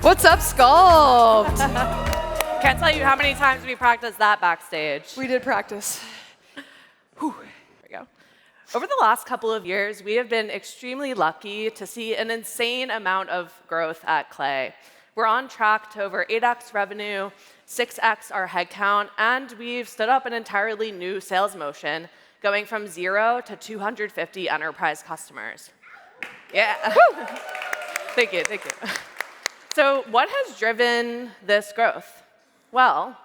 What's up, SCULPT? Can't tell you how many times we practiced that backstage. We did practice. There we go. Over the last couple of years, we have been extremely lucky to see an insane amount of growth at Clay. We're on track to over 8x revenue, 6x our headcount, and we've stood up an entirely new sales motion, going from 0 to 250 enterprise customers. Yeah. Thank you. So what has driven this growth? Well,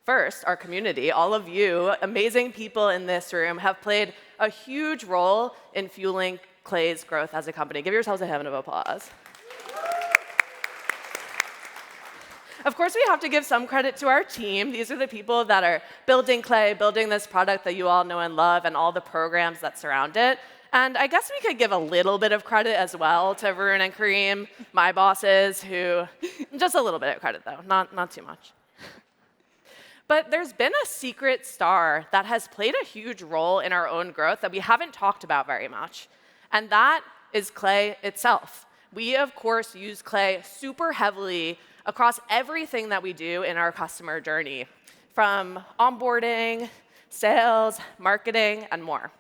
first, our community, all of you amazing people in this room, have played a huge role in fueling Clay's growth as a company. Give yourselves a hand of applause. Of course, we have to give some credit to our team. These are the people that are building Clay, building this product that you all know and love, and all the programs that surround it. And I guess we could give a little bit of credit as well to Varun and Kareem, my bosses, who, just a little bit of credit though, not too much. But there's been a secret star that has played a huge role in our own growth that we haven't talked about very much, and that is Clay itself. We, of course, use Clay super heavily across everything that we do in our customer journey, from onboarding, sales, marketing, and more.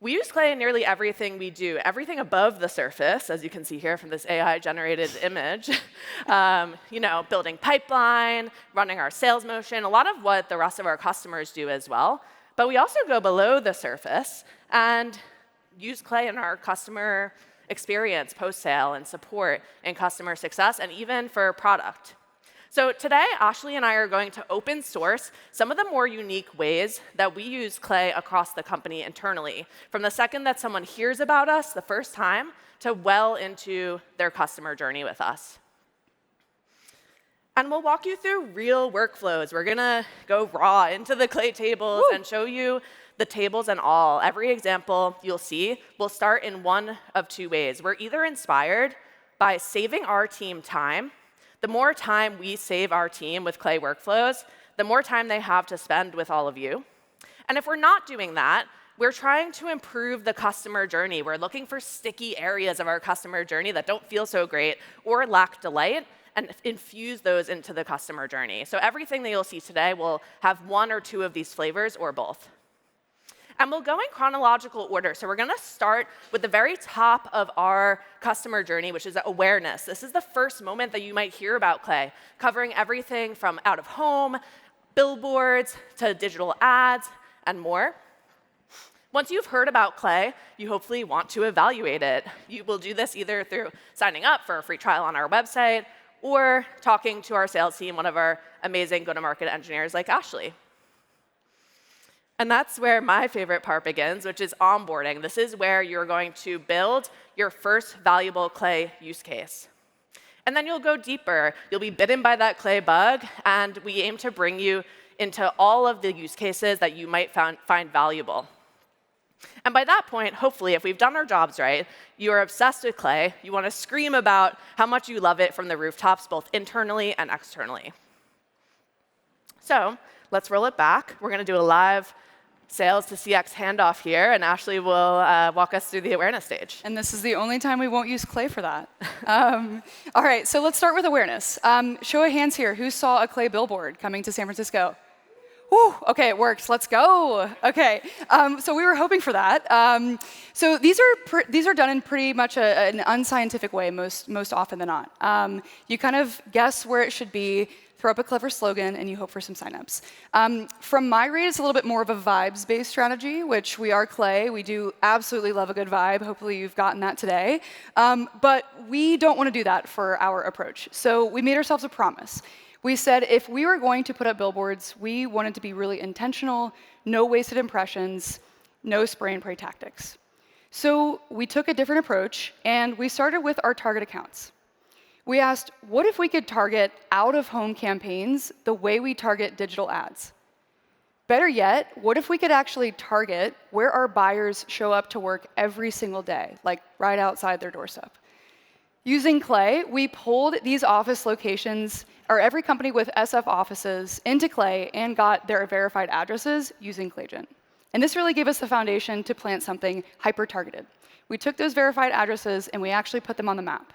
We use Clay in nearly everything we do, everything above the surface, as you can see here from this AI-generated image, building pipeline, running our sales motion, a lot of what the rest of our customers do as well. But we also go below the surface and use Clay in our customer experience, post-sale, and support, and customer success, and even for product. So today, Ashley and I are going to open source some of the more unique ways that we use Clay across the company internally, from the second that someone hears about us the first time to well into their customer journey with us. And we'll walk you through real workflows. We're going to go raw into the Clay tables and show you the tables and all. Every example you'll see will start in one of two ways. We're either inspired by saving our team time. The more time we save our team with Clay workflows, the more time they have to spend with all of you. And if we're not doing that, we're trying to improve the customer journey. We're looking for sticky areas of our customer journey that don't feel so great or lack delight, and infuse those into the customer journey. So everything that you'll see today will have one or two of these flavors or both. And we'll go in chronological order. So we're going to start with the very top of our customer journey, which is awareness. This is the first moment that you might hear about Clay, covering everything from out of home, billboards, to digital ads, and more. Once you've heard about Clay, you hopefully want to evaluate it. You will do this either through signing up for a free trial on our website or talking to our sales team, one of our amazing go-to-market engineers like Ashley. And that's where my favorite part begins, which is onboarding. This is where you're going to build your first valuable Clay use case. And then you'll go deeper. You'll be bitten by that Clay bug, and we aim to bring you into all of the use cases that you might find valuable. And by that point, hopefully, if we've done our jobs right, you are obsessed with Clay. You want to scream about how much you love it from the rooftops, both internally and externally. So let's roll it back. We're going to do a live sales to CX handoff here, and Ashley will walk us through the awareness stage. And this is the only time we won't use Clay for that. All right, so let's start with awareness. Show of hands here. Who saw a Clay billboard coming to San Francisco? Whew, OK, it works. Let's go. OK, so we were hoping for that. So these are done in pretty much an unscientific way most often than not. You kind of guess where it should be, throw up a clever slogan, and you hope for some signups. From my read, it's a little bit more of a vibes-based strategy, which we are Clay. We do absolutely love a good vibe. Hopefully, you've gotten that today. But we don't want to do that for our approach. So we made ourselves a promise. We said if we were going to put up billboards, we wanted to be really intentional, no wasted impressions, no spray and pray tactics. So we took a different approach, and we started with our target accounts. We asked, what if we could target out-of-home campaigns the way we target digital ads? Better yet, what if we could actually target where our buyers show up to work every single day, like right outside their doorstep? Using Clay, we pulled these office locations, or every company with SF offices, into Clay and got their verified addresses using Claygen. And this really gave us the foundation to plant something hyper-targeted. We took those verified addresses and we actually put them on the map.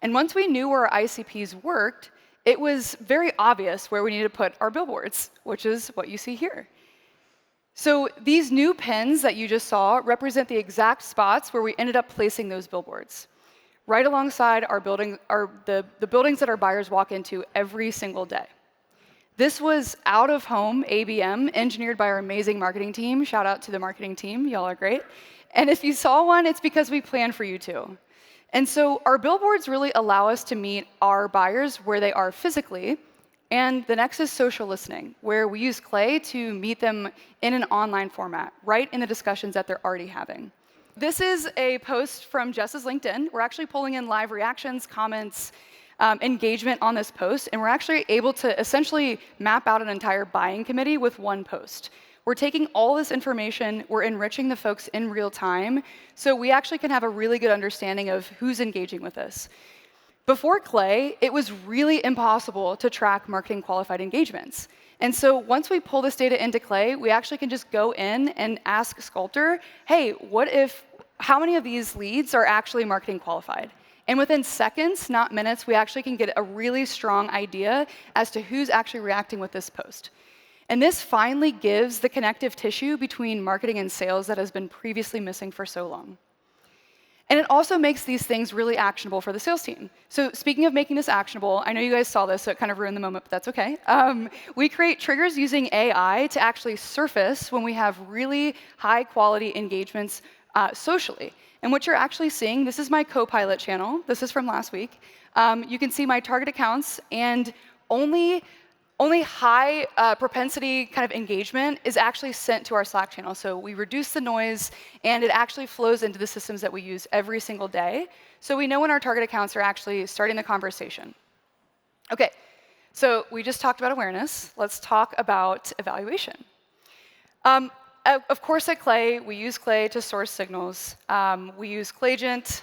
And once we knew where our ICPs worked, it was very obvious where we needed to put our billboards, which is what you see here. So these new pins that you just saw represent the exact spots where we ended up placing those billboards, right alongside the buildings that our buyers walk into every single day. This was out-of-home ABM, engineered by our amazing marketing team. Shout out to the marketing team. Y'all are great. And if you saw one, it's because we planned for you to. And so our billboards really allow us to meet our buyers where they are physically. And the next is social listening, where we use Clay to meet them in an online format, right in the discussions that they're already having. This is a post from Jess's LinkedIn. We're actually pulling in live reactions, comments, engagement on this post, and we're actually able to essentially map out an entire buying committee with one post. We're taking all this information, we're enriching the folks in real time, so we actually can have a really good understanding of who's engaging with us. Before Clay, it was really impossible to track marketing qualified engagements. And so once we pull this data into Clay, we actually can just go in and ask SCULPT, hey, how many of these leads are actually marketing qualified? And within seconds, not minutes, we actually can get a really strong idea as to who's actually reacting with this post. And this finally gives the connective tissue between marketing and sales that has been previously missing for so long. And it also makes these things really actionable for the sales team. So speaking of making this actionable, I know you guys saw this, so it kind of ruined the moment, but that's OK. We create triggers using AI to actually surface when we have really high-quality engagements socially. And what you're actually seeing, this is my Copilot channel. This is from last week. You can see my target accounts, and only high propensity kind of engagement is actually sent to our Slack channel. So we reduce the noise, and it actually flows into the systems that we use every single day. So we know when our target accounts are actually starting the conversation. OK, so we just talked about awareness. Let's talk about evaluation. Of course, at Clay, we use Clay to source signals. We use Claygent,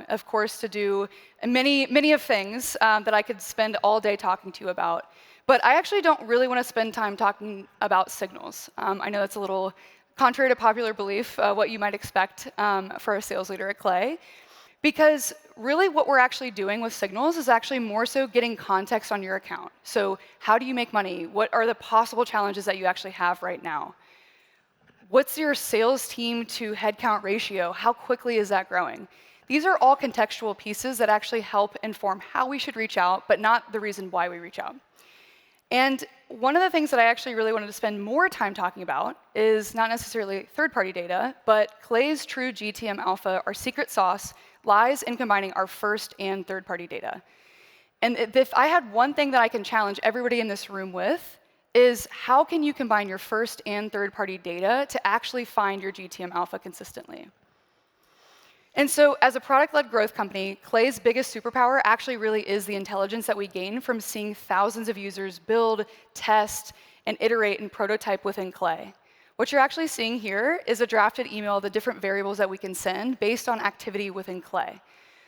of course, to do many of things that I could spend all day talking to you about. But I actually don't really want to spend time talking about signals. I know that's a little contrary to popular belief, what you might expect for a sales leader at Clay. Because really what we're actually doing with signals is actually more so getting context on your account. So how do you make money? What are the possible challenges that you actually have right now? What's your sales team to headcount ratio? How quickly is that growing? These are all contextual pieces that actually help inform how we should reach out, but not the reason why we reach out. And one of the things that I actually really wanted to spend more time talking about is not necessarily third-party data, but Clay's true GTM alpha, our secret sauce, lies in combining our first and third-party data. And if I had one thing that I can challenge everybody in this room with, is how can you combine your first and third-party data to actually find your GTM alpha consistently? And so as a product-led growth company, Clay's biggest superpower actually really is the intelligence that we gain from seeing thousands of users build, test, and iterate and prototype within Clay. What you're actually seeing here is a drafted email of the different variables that we can send based on activity within Clay.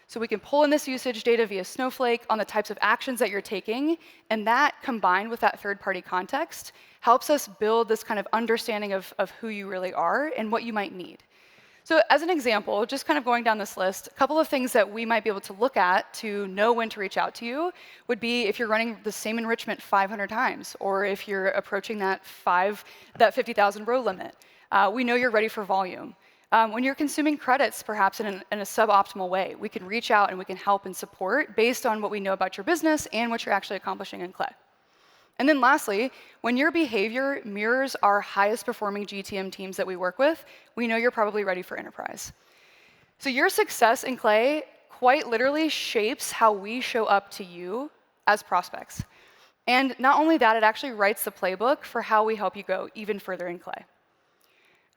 So we can pull in this usage data via Snowflake on the types of actions that you're taking, and that, combined with that third-party context, helps us build this kind of understanding of who you really are and what you might need. So as an example, just kind of going down this list, a couple of things that we might be able to look at to know when to reach out to you would be if you're running the same enrichment 500 times, or if you're approaching that 50,000 row limit. We know you're ready for volume. When you're consuming credits, perhaps in a suboptimal way, we can reach out and we can help and support based on what we know about your business and what you're actually accomplishing in Clay. And then lastly, when your behavior mirrors our highest performing GTM teams that we work with, we know you're probably ready for enterprise. So your success in Clay quite literally shapes how we show up to you as prospects. And not only that, it actually writes the playbook for how we help you go even further in Clay.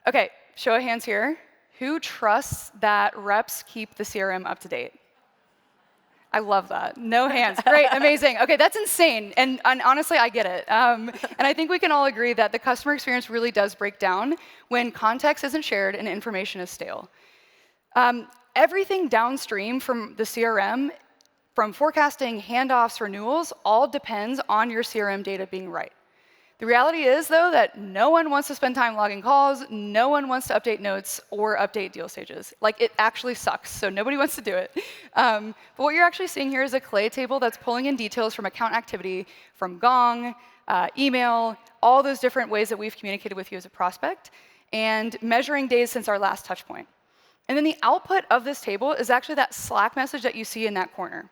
OK, show of hands here. Who trusts that reps keep the CRM up to date? I love that. No hands. Great, amazing. OK, that's insane. And honestly, I get it. And I think we can all agree that the customer experience really does break down when context isn't shared and information is stale. Everything downstream from the CRM, from forecasting, handoffs, renewals, all depends on your CRM data being right. The reality is, though, that no one wants to spend time logging calls, no one wants to update notes or update deal stages. Like, it actually sucks, so nobody wants to do it. But what you're actually seeing here is a Clay table that's pulling in details from account activity, from Gong, email, all those different ways that we've communicated with you as a prospect, and measuring days since our last touch point. And then the output of this table is actually that Slack message that you see in that corner.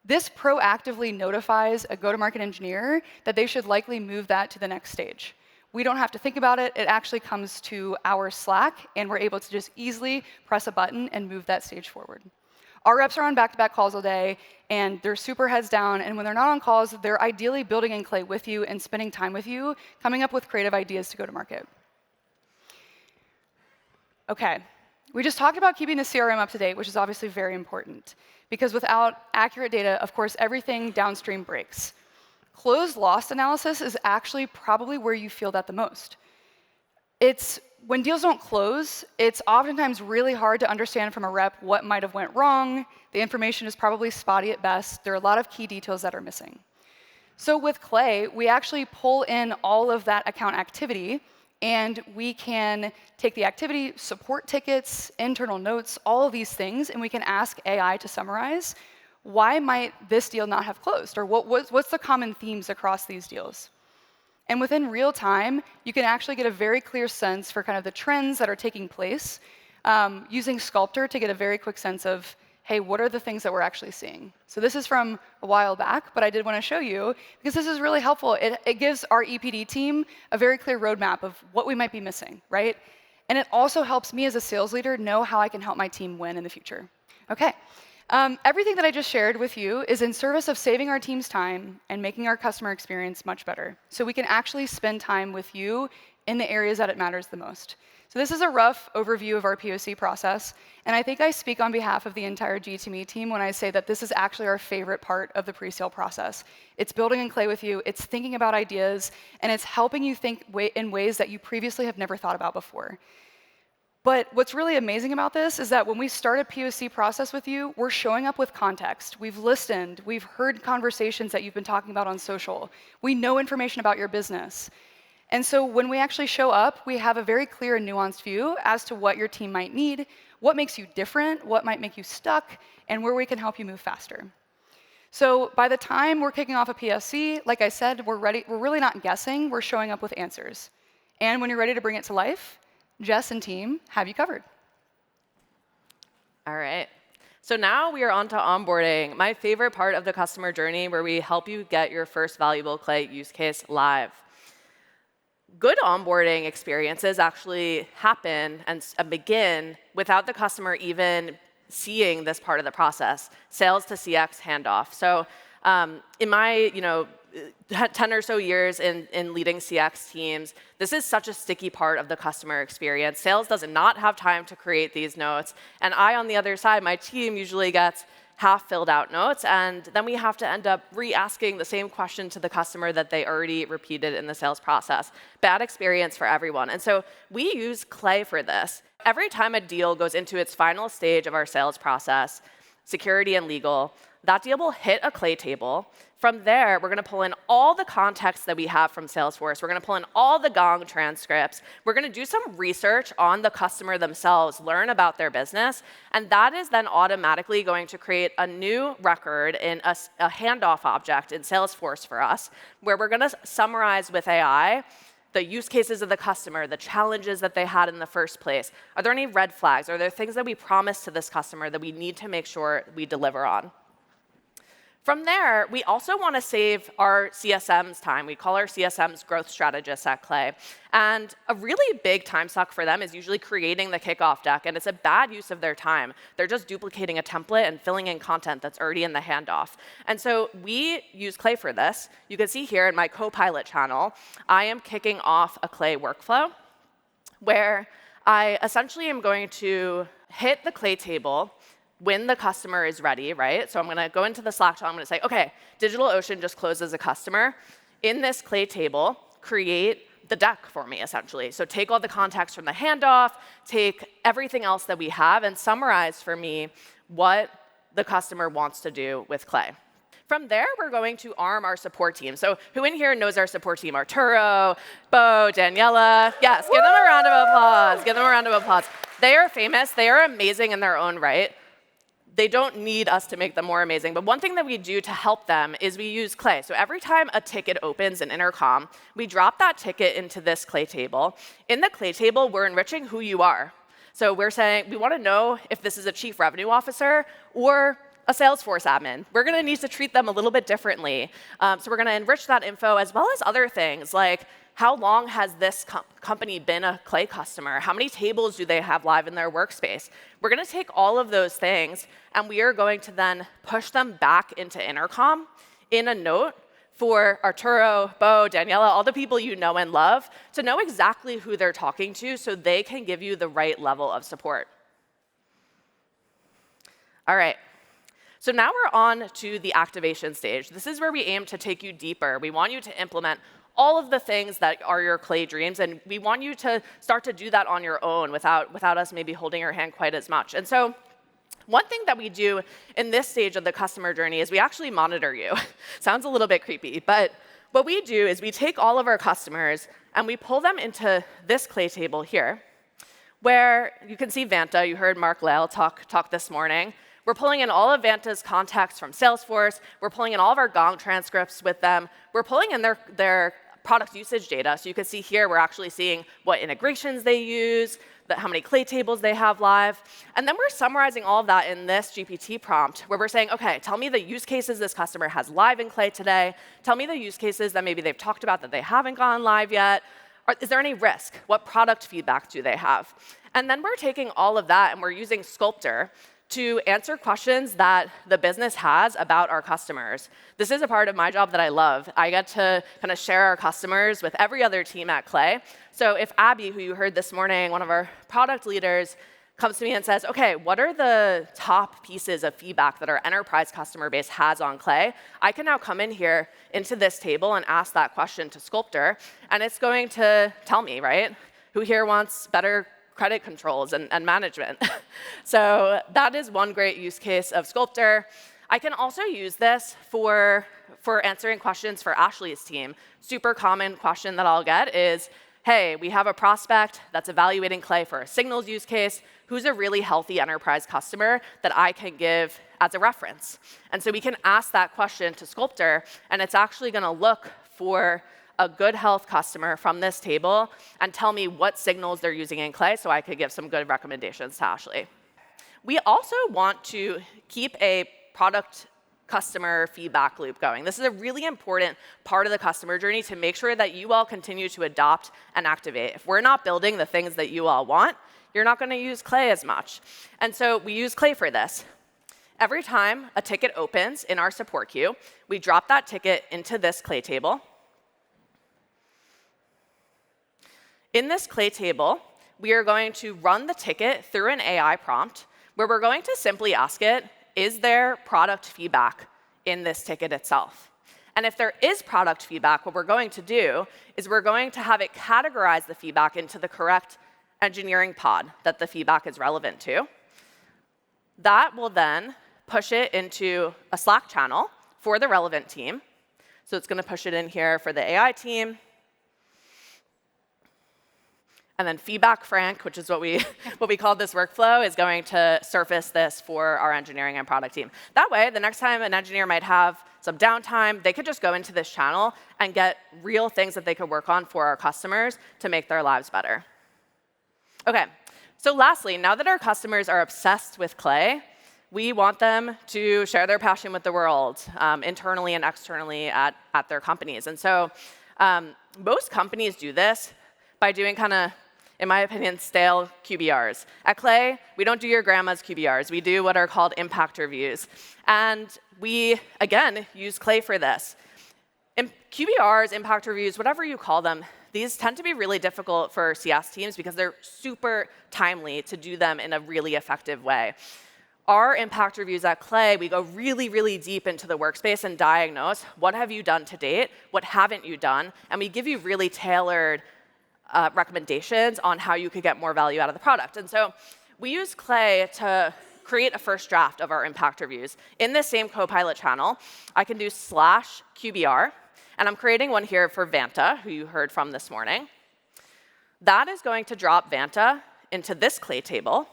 This proactively notifies a go-to-market engineer that they should likely move that to the next stage. We don't have to think about it. It actually comes to our Slack, and we're able to just easily press a button and move that stage forward. Our reps are on back-to-back calls all day, and they're super heads down. And when they're not on calls, they're ideally building in Clay with you and spending time with you, coming up with creative ideas to go to market. OK, we just talked about keeping the CRM up to date, which is obviously very important. Because without accurate data, of course, everything downstream breaks. Closed lost analysis is actually probably where you feel that the most. It's when deals don't close, it's oftentimes really hard to understand from a rep what might have went wrong. The information is probably spotty at best. There are a lot of key details that are missing. So with Clay, we actually pull in all of that account activity, and we can take the activity, support tickets, internal notes, all of these things, and we can ask AI to summarize, why might this deal not have closed? Or what's the common themes across these deals? And within real time, you can actually get a very clear sense for kind of the trends that are taking place, using SCULPT to get a very quick sense of, hey, what are the things that we're actually seeing? So this is from a while back, but I did want to show you, because this is really helpful. It gives our EPD team a very clear roadmap of what we might be missing, right? And it also helps me as a sales leader know how I can help my team win in the future. OK, everything that I just shared with you is in service of saving our team's time and making our customer experience much better, so we can actually spend time with you in the areas that it matters the most. So this is a rough overview of our POC process. And I think I speak on behalf of the entire G2Me team when I say that this is actually our favorite part of the pre-sale process. It's building in Clay with you. It's thinking about ideas. And it's helping you think in ways that you previously have never thought about before. But what's really amazing about this is that when we start a POC process with you, we're showing up with context. We've listened. We've heard conversations that you've been talking about on social. We know information about your business. And so when we actually show up, we have a very clear and nuanced view as to what your team might need, what makes you different, what might make you stuck, and where we can help you move faster. So by the time we're kicking off a POC, like I said, we're ready. We're really not guessing. We're showing up with answers. And when you're ready to bring it to life, Jess and team have you covered. All right. So now we are on to onboarding, my favorite part of the customer journey, where we help you get your first valuable Clay use case live. Good onboarding experiences actually happen and begin without the customer even seeing this part of the process, sales to CX handoff. So in my 10 or so years in leading CX teams, this is such a sticky part of the customer experience. Sales does not have time to create these notes. And I, on the other side, my team usually gets half filled out notes, and then we have to end up re-asking the same question to the customer that they already repeated in the sales process. Bad experience for everyone. And so we use Clay for this. Every time a deal goes into its final stage of our sales process, security and legal, that deal will hit a Clay table. From there, we're going to pull in all the context that we have from Salesforce. We're going to pull in all the Gong transcripts. We're going to do some research on the customer themselves, learn about their business. And that is then automatically going to create a new record in a handoff object in Salesforce for us, where we're going to summarize with AI the use cases of the customer, the challenges that they had in the first place. Are there any red flags? Are there things that we promised to this customer that we need to make sure we deliver on? From there, we also want to save our CSM's time. We call our CSMs growth strategists at Clay. And a really big time suck for them is usually creating the kickoff deck, and it's a bad use of their time. They're just duplicating a template and filling in content that's already in the handoff. And so we use Clay for this. You can see here in my Copilot channel, I am kicking off a Clay workflow where I essentially am going to hit the Clay table when the customer is ready, right? So I'm going to go into the Slack channel. I'm going to say, OK, DigitalOcean just closed as a customer. In this Clay table, create the deck for me, essentially. So take all the context from the handoff, take everything else that we have, and summarize for me what the customer wants to do with Clay. From there, we're going to arm our support team. So who in here knows our support team? Arturo, Bo, Daniela. Yes, give them a round of applause. Give them a round of applause. They are famous. They are amazing in their own right. They don't need us to make them more amazing. But one thing that we do to help them is we use Clay. So every time a ticket opens in Intercom, we drop that ticket into this Clay table. In the Clay table, we're enriching who you are. So we're saying we want to know if this is a chief revenue officer or a Salesforce admin. We're going to need to treat them a little bit differently. So we're going to enrich that info as well as other things like how long has this company been a Clay customer? How many tables do they have live in their workspace? We're going to take all of those things, and we are going to then push them back into Intercom in a note for Arturo, Bo, Daniela, all the people you know and love, to know exactly who they're talking to so they can give you the right level of support. All right. So now we're on to the activation stage. This is where we aim to take you deeper. We want you to implement all of the things that are your Clay dreams, and we want you to start to do that on your own without us maybe holding your hand quite as much. And so one thing that we do in this stage of the customer journey is we actually monitor you. Sounds a little bit creepy, but what we do is we take all of our customers and we pull them into this Clay table here, where you can see Vanta. You heard Mark Lale talk this morning. We're pulling in all of Vanta's contacts from Salesforce. We're pulling in all of our Gong transcripts with them. We're pulling in their product usage data. So you can see here we're actually seeing what integrations they use, how many Clay tables they have live. And then we're summarizing all of that in this GPT prompt, where we're saying, OK, tell me the use cases this customer has live in Clay today. Tell me the use cases that maybe they've talked about that they haven't gone live yet. Is there any risk? What product feedback do they have? And then we're taking all of that, and we're using SCULPT to answer questions that the business has about our customers. This is a part of my job that I love. I get to kind of share our customers with every other team at Clay. So if Abby, who you heard this morning, one of our product leaders, comes to me and says, OK, what are the top pieces of feedback that our enterprise customer base has on Clay? I can now come in here into this table and ask that question to SCULPT, and it's going to tell me, right? Who here wants better credit controls and management? So that is one great use case of SCULPT. I can also use this for answering questions for Ashley's team. Super common question that I'll get is, hey, we have a prospect that's evaluating Clay for a signals use case. Who's a really healthy enterprise customer that I can give as a reference? And so we can ask that question to SCULPT, and it's actually going to look for a good health customer from this table and tell me what signals they're using in Clay so I could give some good recommendations to Ashley. We also want to keep a product customer feedback loop going. This is a really important part of the customer journey to make sure that you all continue to adopt and activate. If we're not building the things that you all want, you're not going to use Clay as much. And so we use Clay for this. Every time a ticket opens in our support queue, we drop that ticket into this Clay table. In this Clay table, we are going to run the ticket through an AI prompt where we're going to simply ask it, is there product feedback in this ticket itself? And if there is product feedback, what we're going to do is we're going to have it categorize the feedback into the correct engineering pod that the feedback is relevant to. That will then push it into a Slack channel for the relevant team. So it's going to push it in here for the AI team. And then feedback Frank, which is what we call this workflow, is going to surface this for our engineering and product team. That way, the next time an engineer might have some downtime, they could just go into this channel and get real things that they could work on for our customers to make their lives better. OK, so lastly, now that our customers are obsessed with Clay, we want them to share their passion with the world, internally and externally at their companies. And so most companies do this by doing kind of, in my opinion, stale QBRs. At Clay, we don't do your grandma's QBRs. We do what are called impact reviews. And we, again, use Clay for this. QBRs, impact reviews, whatever you call them, these tend to be really difficult for CS teams because they're super timely to do them in a really effective way. Our impact reviews at Clay, we go really, really deep into the workspace and diagnose what have you done to date, what haven't you done, and we give you really tailored recommendations on how you could get more value out of the product. And so we use Clay to create a first draft of our impact reviews. In this same Copilot channel, I can do /QBR, and I'm creating one here for Vanta, who you heard from this morning. That is going to drop Vanta into this clay table,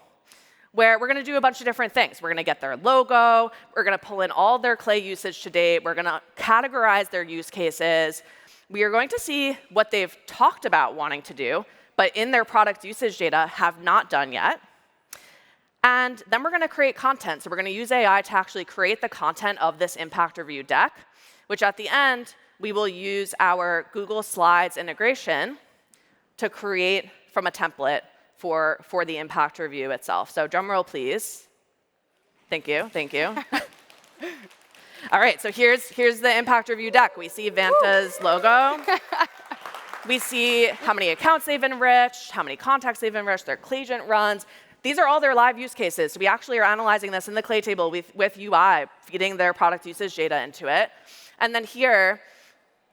where we're going to do a bunch of different things. We're going to get their logo. We're going to pull in all their clay usage to date. We're going to categorize their use cases. We are going to see what they've talked about wanting to do, but in their product usage data have not done yet. And then we're going to create content. So we're going to use AI to actually create the content of this impact review deck, which at the end, we will use our Google Slides integration to create from a template for the impact review itself. So drum roll, please. Thank you, thank you. All right, so here's the impact review deck. We see Vanta's logo. We see how many accounts they've enriched, how many contacts they've enriched, their Clayagent runs. These are all their live use cases. So we actually are analyzing this in the clay table with UI, feeding their product usage data into it. And then here,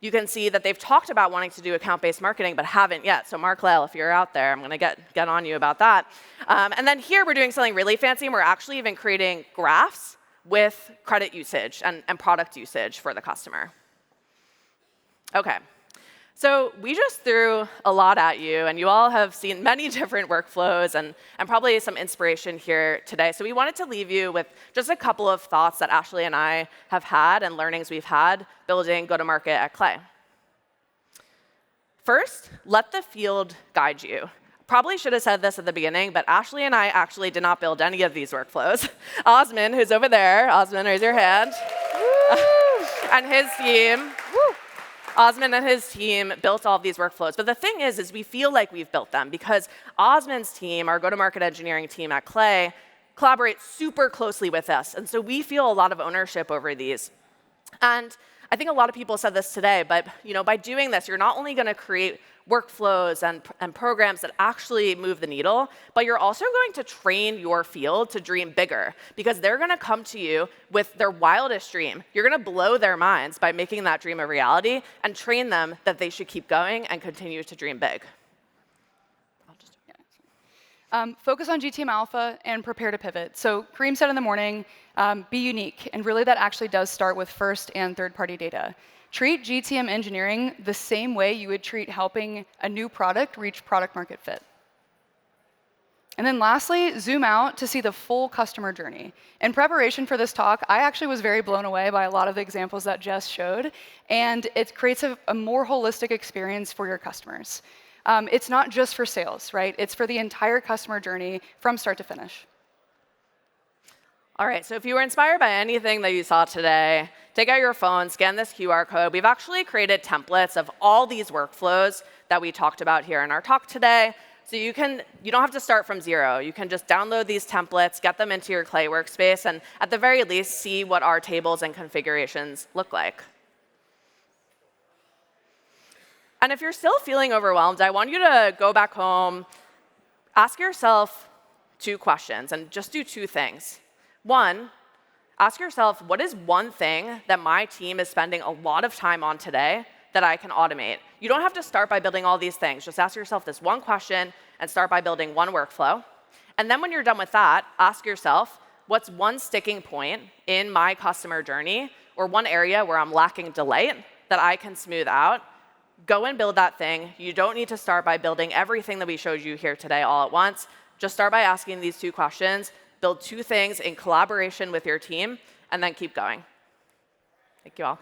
you can see that they've talked about wanting to do account-based marketing, but haven't yet. So Mark Lyle, if you're out there, I'm going to get on you about that. And then here, we're doing something really fancy, and we're actually even creating graphs with credit usage and product usage for the customer. OK. So we just threw a lot at you, and you all have seen many different workflows and probably some inspiration here today. So we wanted to leave you with just a couple of thoughts that Ashley and I have had and learnings we've had building go-to-market at Clay. First, let the field guide you. Probably should have said this at the beginning, but Ashley and I actually did not build any of these workflows. Osman, who's over there, Osman, raise your hand, and his team. Osman and his team built all of these workflows. But the thing is we feel like we've built them because Osman's team, our go-to-market engineering team at Clay, collaborates super closely with us. And so we feel a lot of ownership over these. And I think a lot of people said this today, but by doing this, you're not only going to create workflows and programs that actually move the needle, but you're also going to train your field to dream bigger because they're going to come to you with their wildest dream. You're going to blow their minds by making that dream a reality and train them that they should keep going and continue to dream big. Focus on GTM Alpha and prepare to pivot. So Kareem said in the morning, be unique. And really, that actually does start with first and third-party data. Treat GTM engineering the same way you would treat helping a new product reach product market fit. And then lastly, zoom out to see the full customer journey. In preparation for this talk, I actually was very blown away by a lot of the examples that Jess showed. And it creates a more holistic experience for your customers. It's not just for sales, right? It's for the entire customer journey from start to finish. All right, so if you were inspired by anything that you saw today, take out your phone, scan this QR code. We've actually created templates of all these workflows that we talked about here in our talk today. So you don't have to start from zero. You can just download these templates, get them into your Clay workspace, and at the very least, see what our tables and configurations look like. And if you're still feeling overwhelmed, I want you to go back home, ask yourself 2 questions, and just do 2 things. 1, ask yourself, what is one thing that my team is spending a lot of time on today that I can automate? You don't have to start by building all these things. Just ask yourself this one question and start by building one workflow. And then when you're done with that, ask yourself, what's one sticking point in my customer journey or one area where I'm lacking delight that I can smooth out? Go and build that thing. You don't need to start by building everything that we showed you here today all at once. Just start by asking these 2 questions. Build 2 things in collaboration with your team, and then keep going. Thank you all.